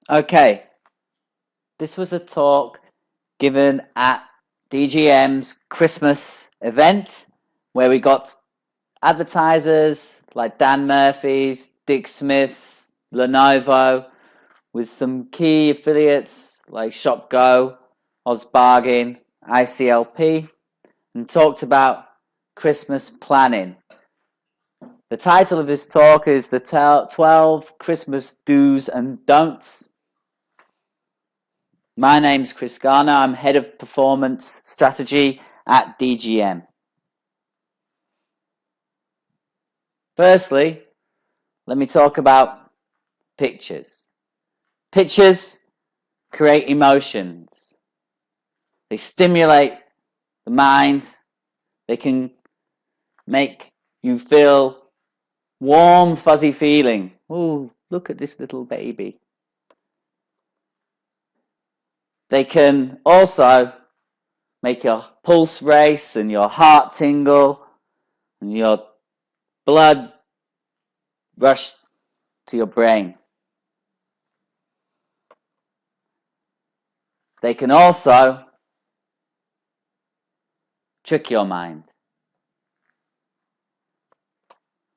Okay, this was a talk given at DGM's Christmas event where we got advertisers like Dan Murphy's, Dick Smith's, Lenovo, with some key affiliates like ShopGo, OzBargain, ICLP, and talked about Christmas planning. The title of this talk is the 12 Christmas Do's and Don'ts. My name's Chris Garner. I'm Head of Performance Strategy at DGM. Firstly, let me talk about pictures. Pictures create emotions. They stimulate the mind. They can make you feel warm, fuzzy feeling. Oh, look at this little baby. They can also make your pulse race and your heart tingle and your blood rush to your brain. They can also trick your mind.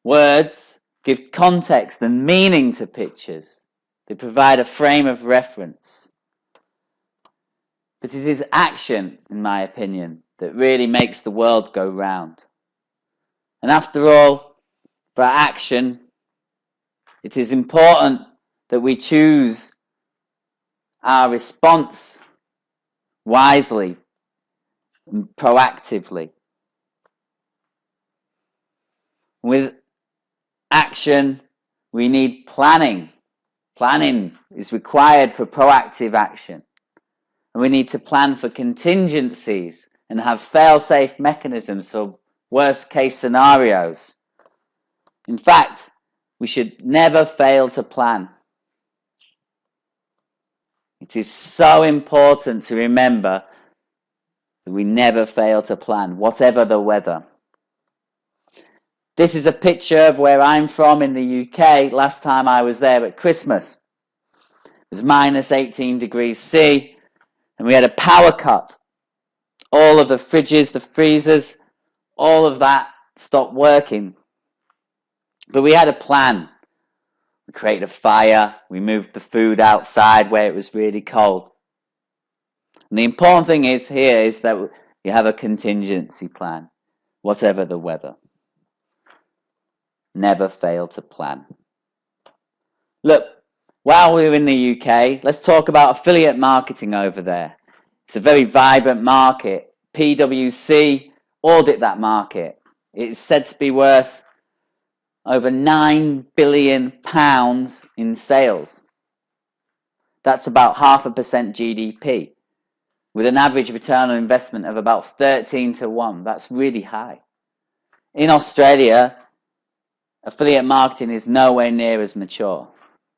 Words give context and meaning to pictures. They provide a frame of reference. But it is action, in my opinion, that really makes the world go round. And after all, for action, it is important that we choose our response wisely and proactively. With action, we need planning. Planning is required for proactive action. And we need to plan for contingencies and have fail-safe mechanisms for worst-case scenarios. In fact, we should never fail to plan. It is so important to remember that we never fail to plan, whatever the weather. This is a picture of where I'm from in the UK last time I was there at Christmas. It was minus 18 degrees C. And we had a power cut. All of the fridges, the freezers, all of that stopped working. But we had a plan. We created a fire. We moved the food outside where it was really cold. And the important thing is here is that you have a contingency plan, whatever the weather. Never fail to plan. Look, while we're in the UK, let's talk about affiliate marketing over there. It's a very vibrant market. PwC audit that market. It's said to be worth over £9 billion in sales. That's about 0.5% GDP, with an average return on investment of about 13 to 1. That's really high. In Australia, affiliate marketing is nowhere near as mature.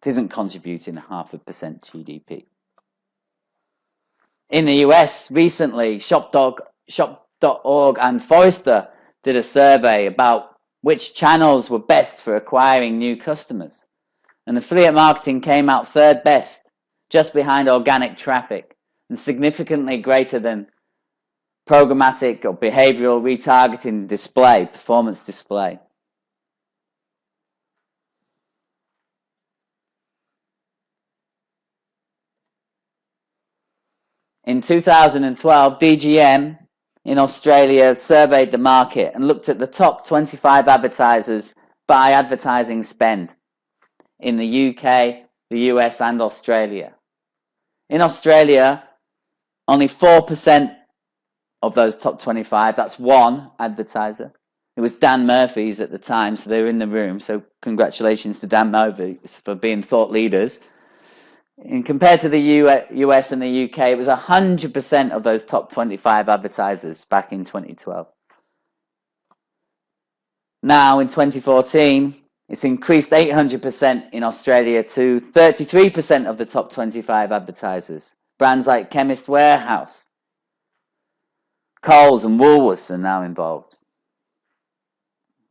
It isn't contributing 0.5% GDP. In the US, recently, Shop.org and Forrester did a survey about which channels were best for acquiring new customers. And affiliate marketing came out third best, just behind organic traffic, and significantly greater than programmatic or behavioral retargeting display, performance display. In 2012, DGM in Australia surveyed the market and looked at the top 25 advertisers by advertising spend in the UK, the US and Australia. In Australia, only 4% of those top 25, that's one advertiser. It was Dan Murphy's at the time, so they were in the room. So congratulations to Dan Murphy's for being thought leaders. And compared to the US and the UK, it was 100% of those top 25 advertisers back in 2012. Now, in 2014, it's increased 800% in Australia to 33% of the top 25 advertisers. Brands like Chemist Warehouse, Coles and Woolworths are now involved.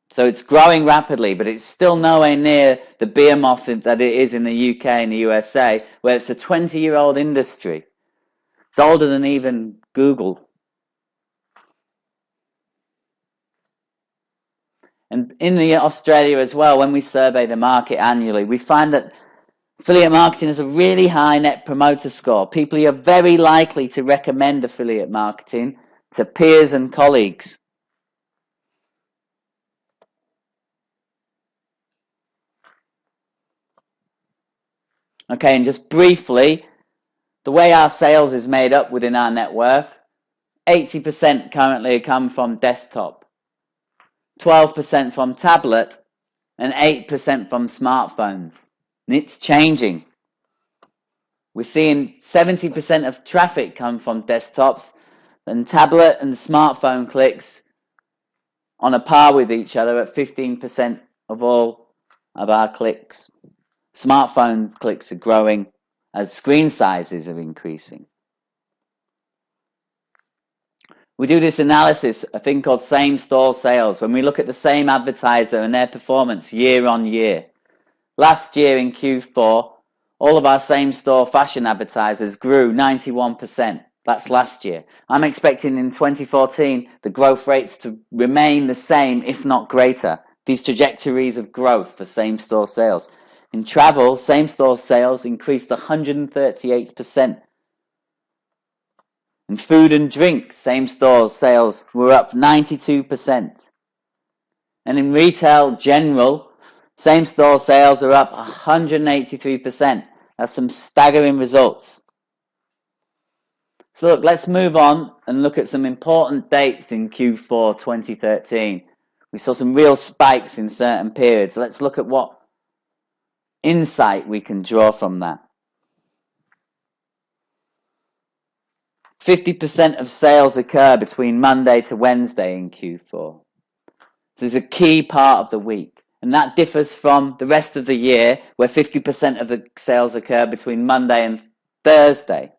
So it's growing rapidly, but it's still nowhere near the behemoth that it is in the UK and the USA, where it's a 20-year-old industry. It's older than even Google. And in Australia as well, when we survey the market annually, we find that affiliate marketing has a really high net promoter score. People are very likely to recommend affiliate marketing to peers and colleagues. Okay, and just briefly, the way our sales is made up within our network, 80% currently come from desktop, 12% from tablet, and 8% from smartphones. And it's changing. We're seeing 70% of traffic come from desktops, and tablet and smartphone clicks on a par with each other at 15% of all of our clicks. Smartphones clicks are growing as screen sizes are increasing. We do this analysis, a thing called same-store sales, when we look at the same advertiser and their performance year on year. Last year in Q4, all of our same-store fashion advertisers grew 91%. That's last year. I'm expecting in 2014 the growth rates to remain the same, if not greater. These trajectories of growth for same-store sales. In travel, same-store sales increased 138%. In food and drink, same-store sales were up 92%. And in retail general, same-store sales are up 183%. That's some staggering results. So look, let's move on and look at some important dates in Q4 2013. We saw some real spikes in certain periods. Let's look at what insight we can draw from that. 50% of sales occur between Monday to Wednesday in Q4. This is a key part of the week. And that differs from the rest of the year, where 50% of the sales occur between Monday and Thursday.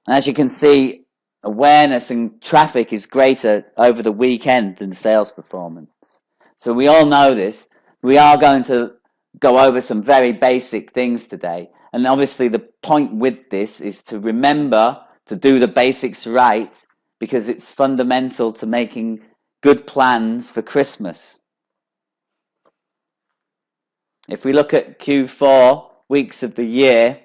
And as you can see, awareness and traffic is greater over the weekend than sales performance. So we all know this. We are going to go over some very basic things today. And obviously the point with this is to remember to do the basics right, because it's fundamental to making good plans for Christmas. If we look at Q4 weeks of the year,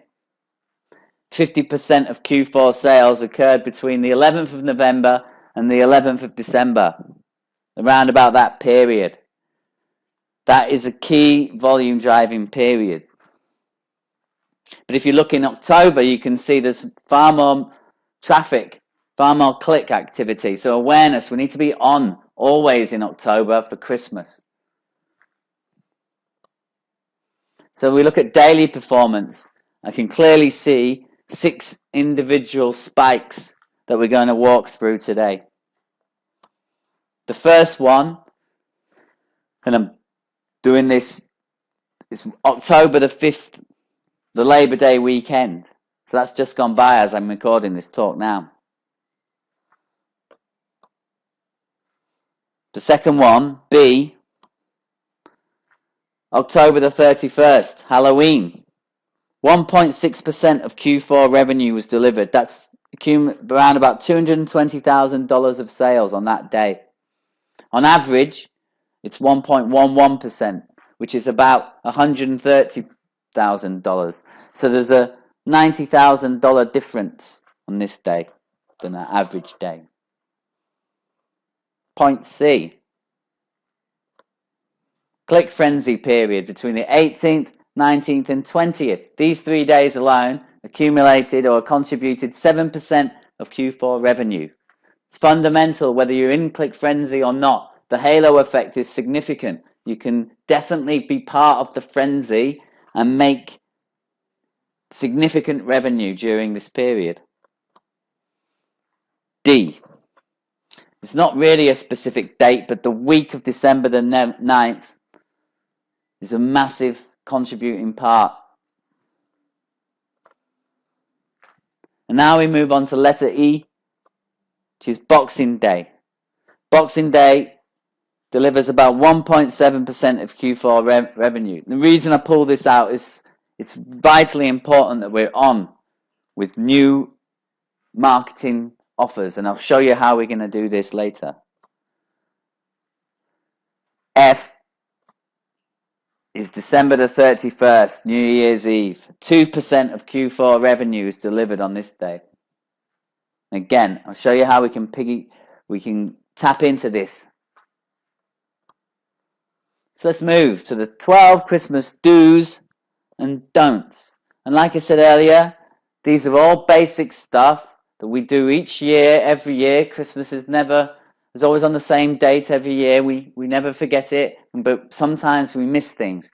50% of Q4 sales occurred between the 11th of November and the 11th of December, around about that period. That is a key volume driving period. But if you look in October, you can see there's far more traffic, far more click activity. So awareness, we need to be on always in October for Christmas. So we look at daily performance. I can clearly see 6 individual spikes that we're going to walk through today. The first one, and I'm doing this, is October the 5th, the Labor Day weekend. So that's just gone by as I'm recording this talk now. The second one, B, October the 31st, Halloween. 1.6% of Q4 revenue was delivered. That's around about $220,000 of sales on that day. On average, it's 1.11%, which is about $130,000. So there's a $90,000 difference on this day than an average day. Point C. Click frenzy period between the 18th, 19th and 20th. These 3 days alone accumulated or contributed 7% of Q4 revenue. It's fundamental whether you're in click frenzy or not. The halo effect is significant. You can definitely be part of the frenzy and make significant revenue during this period. D. It's not really a specific date, but the week of December the 9th is a massive contributing part. And now we move on to letter E, which is Boxing Day. Boxing Day delivers about 1.7% of Q4 revenue. The reason I pull this out is it's vitally important that we're on with new marketing offers, and I'll show you how we're going to do this later. F is December the 31st, New Year's Eve. 2% of Q4 revenue is delivered on this day. Again, I'll show you how we can tap into this. So let's move to the 12 Christmas do's and don'ts. And like I said earlier, these are all basic stuff that we do each year, every year. Christmas is always on the same date every year. We never forget it, but sometimes we miss things.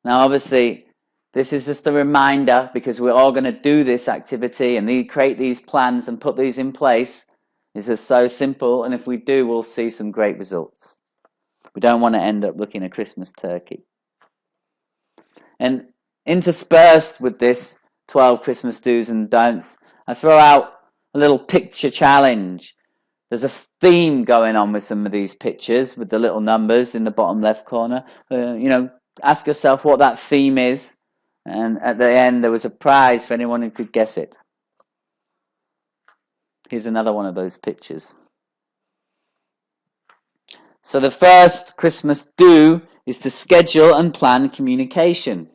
Now, obviously, this is just a reminder because we're all going to do this activity and create these plans and put these in place. It's just so simple, and if we do, we'll see some great results. We don't want to end up looking a Christmas turkey. And interspersed with this 12 Christmas do's and don'ts, I throw out a little picture challenge. There's a theme going on with some of these pictures with the little numbers in the bottom left corner. Ask yourself what that theme is, and at the end there was a prize for anyone who could guess it. Here's another one of those pictures. So the first Christmas do is to schedule and plan communication.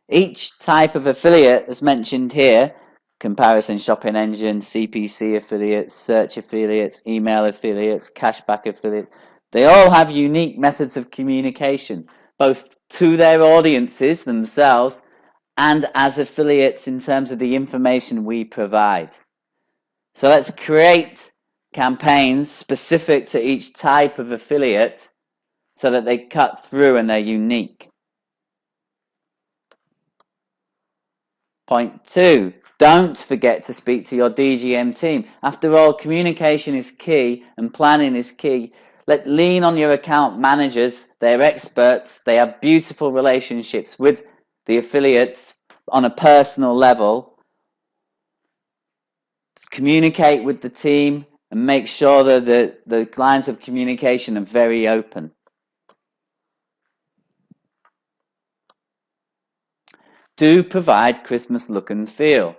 Each type of affiliate, as mentioned here, comparison shopping engine, CPC affiliates, search affiliates, email affiliates, cashback affiliates, they all have unique methods of communication, both to their audiences themselves and as affiliates in terms of the information we provide. So let's create campaigns specific to each type of affiliate so that they cut through and they're unique. Point 2, don't forget to speak to your DGM team. After all, communication is key and planning is key. Lean on your account managers. They're experts. They have beautiful relationships with the affiliates on a personal level. Communicate with the team and make sure that the lines of communication are very open. Do provide Christmas look and feel.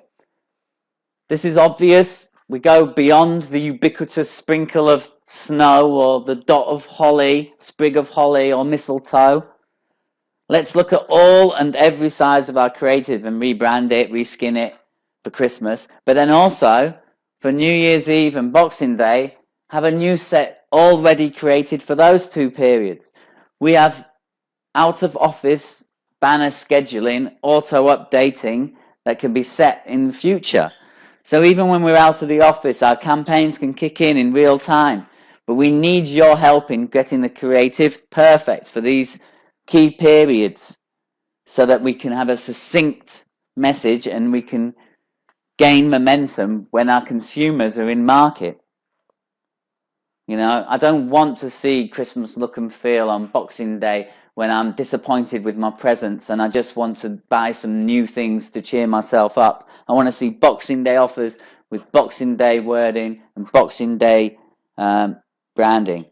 This is obvious. We go beyond the ubiquitous sprinkle of snow or the dot of holly, sprig of holly or mistletoe. Let's look at all and every size of our creative and rebrand it, reskin it for Christmas. But then also, for New Year's Eve and Boxing Day, have a new set already created for those two periods. We have out-of-office banner scheduling, auto-updating that can be set in the future. So even when we're out of the office, our campaigns can kick in real time. But we need your help in getting the creative perfect for these key periods so that we can have a succinct message and we can gain momentum when our consumers are in market. I don't want to see Christmas look and feel on Boxing Day when I'm disappointed with my presents and I just want to buy some new things to cheer myself up. I want to see Boxing Day offers with Boxing Day wording and Boxing Day branding.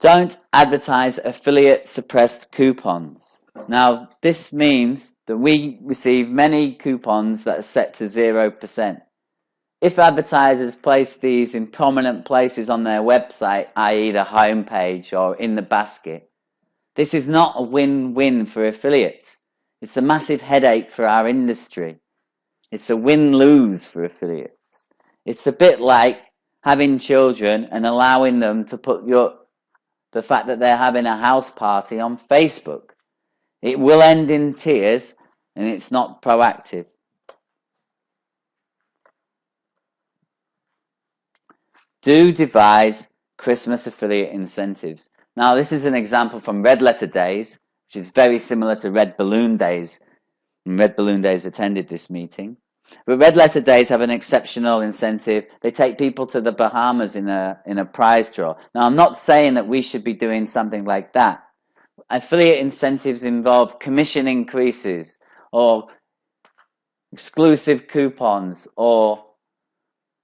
Don't advertise affiliate suppressed coupons. Now, this means that we receive many coupons that are set to 0%. If advertisers place these in prominent places on their website, i.e. the homepage or in the basket, this is not a win-win for affiliates. It's a massive headache for our industry. It's a win-lose for affiliates. It's a bit like having children and allowing them to put the fact that they're having a house party on Facebook. It will end in tears and it's not proactive. Do devise Christmas affiliate incentives. Now, this is an example from Red Letter Days, which is very similar to Red Balloon Days. And Red Balloon Days attended this meeting. But Red Letter Days have an exceptional incentive. They take people to the Bahamas in a prize draw. Now, I'm not saying that we should be doing something like that. Affiliate incentives involve commission increases or exclusive coupons or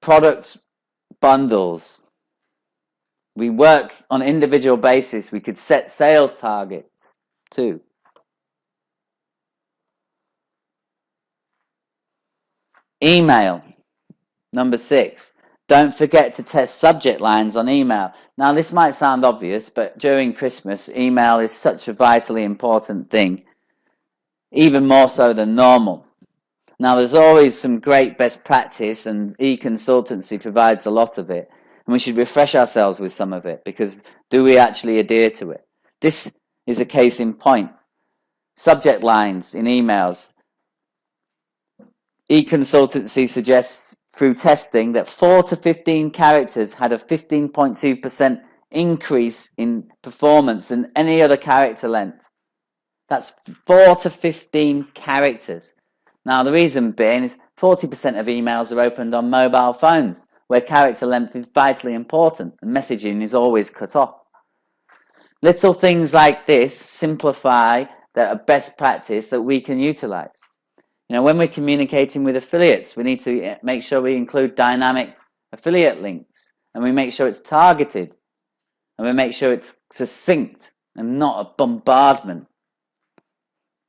product bundles. We work on an individual basis. We could set sales targets too. Email. Number 6. Don't forget to test subject lines on email. Now, this might sound obvious, but during Christmas, email is such a vitally important thing, even more so than normal. Now, there's always some great best practice, and e-consultancy provides a lot of it. And we should refresh ourselves with some of it, because do we actually adhere to it? This is a case in point. Subject lines in emails. E-consultancy suggests through testing that 4 to 15 characters had a 15.2% increase in performance than any other character length. That's 4 to 15 characters. Now, the reason being is 40% of emails are opened on mobile phones, where character length is vitally important and messaging is always cut off. Little things like this simplify that are best practice that we can utilize. When we're communicating with affiliates, we need to make sure we include dynamic affiliate links, and we make sure it's targeted, and we make sure it's succinct and not a bombardment.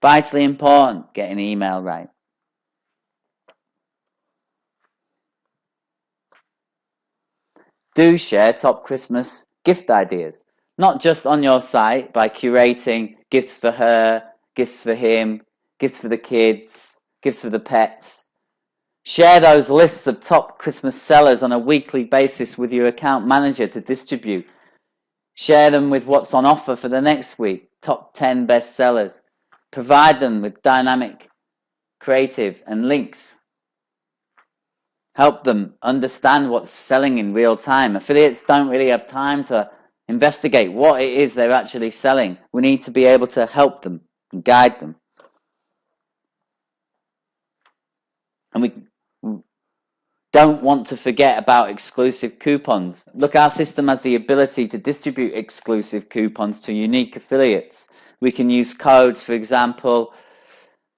Vitally important, getting email right. Do share top Christmas gift ideas, not just on your site by curating gifts for her, gifts for him, gifts for the kids, gifts for the pets. Share those lists of top Christmas sellers on a weekly basis with your account manager to distribute. Share them with what's on offer for the next week, top 10 best sellers. Provide them with dynamic, creative, and links. Help them understand what's selling in real time. Affiliates don't really have time to investigate what it is they're actually selling. We need to be able to help them and guide them. And we don't want to forget about exclusive coupons. Look, our system has the ability to distribute exclusive coupons to unique affiliates. We can use codes, for example,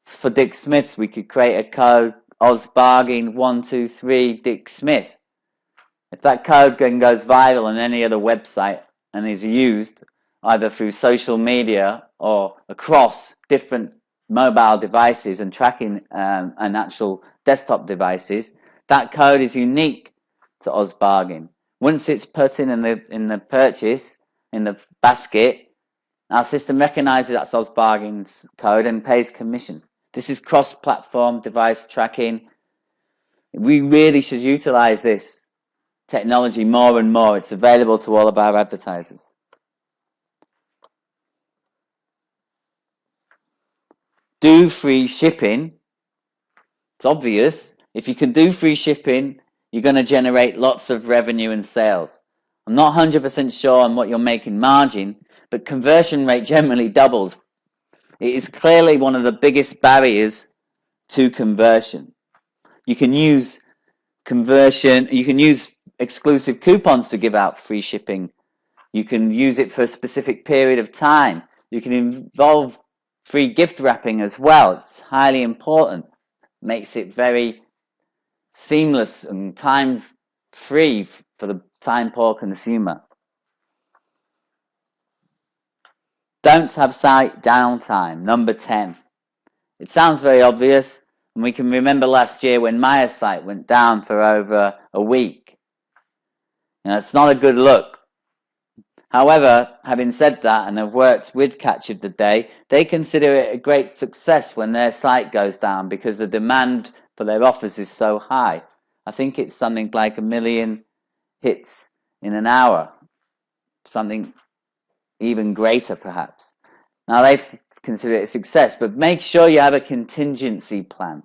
for Dick Smith, we could create a code, OzBargain123 Dick Smith. If that code goes viral on any other website and is used either through social media or across different mobile devices and tracking and actual desktop devices, that code is unique to OzBargain. Once it's put in the purchase, in the basket, our system recognizes that's OzBargain's code and pays commission. This is cross-platform device tracking. We really should utilize this technology more and more. It's available to all of our advertisers. Do free shipping. It's obvious. If you can do free shipping, you're going to generate lots of revenue and sales. I'm not 100% sure on what you're making margin, but conversion rate generally doubles. It is clearly one of the biggest barriers to conversion. You can use exclusive coupons to give out free shipping. You can use it for a specific period of time. You can involve free gift wrapping as well. It's highly important. Makes it very seamless and time-free for the time-poor consumer. Don't have site downtime. Number 10. It sounds very obvious, and we can remember last year when Maya's site went down for over a week. It's not a good look. However, having said that, and have worked with Catch of the Day, they consider it a great success when their site goes down because the demand for their offers is so high. I think it's something like 1 million hits in an hour, something even greater perhaps. Now they consider it a success, but make sure you have a contingency plan.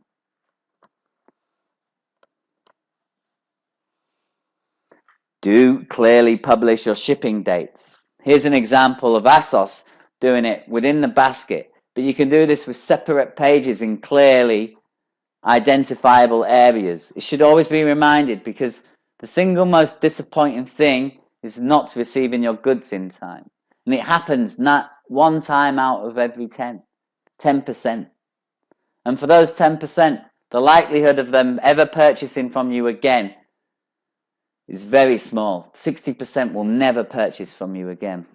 Do clearly publish your shipping dates. Here's an example of ASOS doing it within the basket, but you can do this with separate pages in clearly identifiable areas. It should always be reminded because the single most disappointing thing is not receiving your goods in time. And it happens not one time out of every 10%. And for those 10%, the likelihood of them ever purchasing from you again is very small. 60% will never purchase from you again.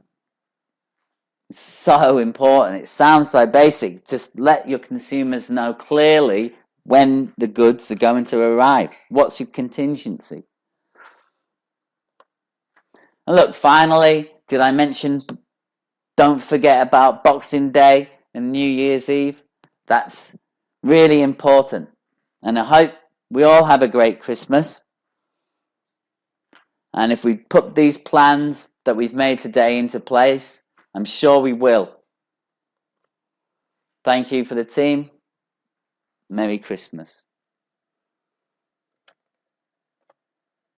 It's so important. It sounds so basic. Just let your consumers know clearly when the goods are going to arrive. What's your contingency? And look, finally, did I mention, don't forget about Boxing Day and New Year's Eve? That's really important. And I hope we all have a great Christmas. And if we put these plans that we've made today into place, I'm sure we will. Thank you for the team. Merry Christmas.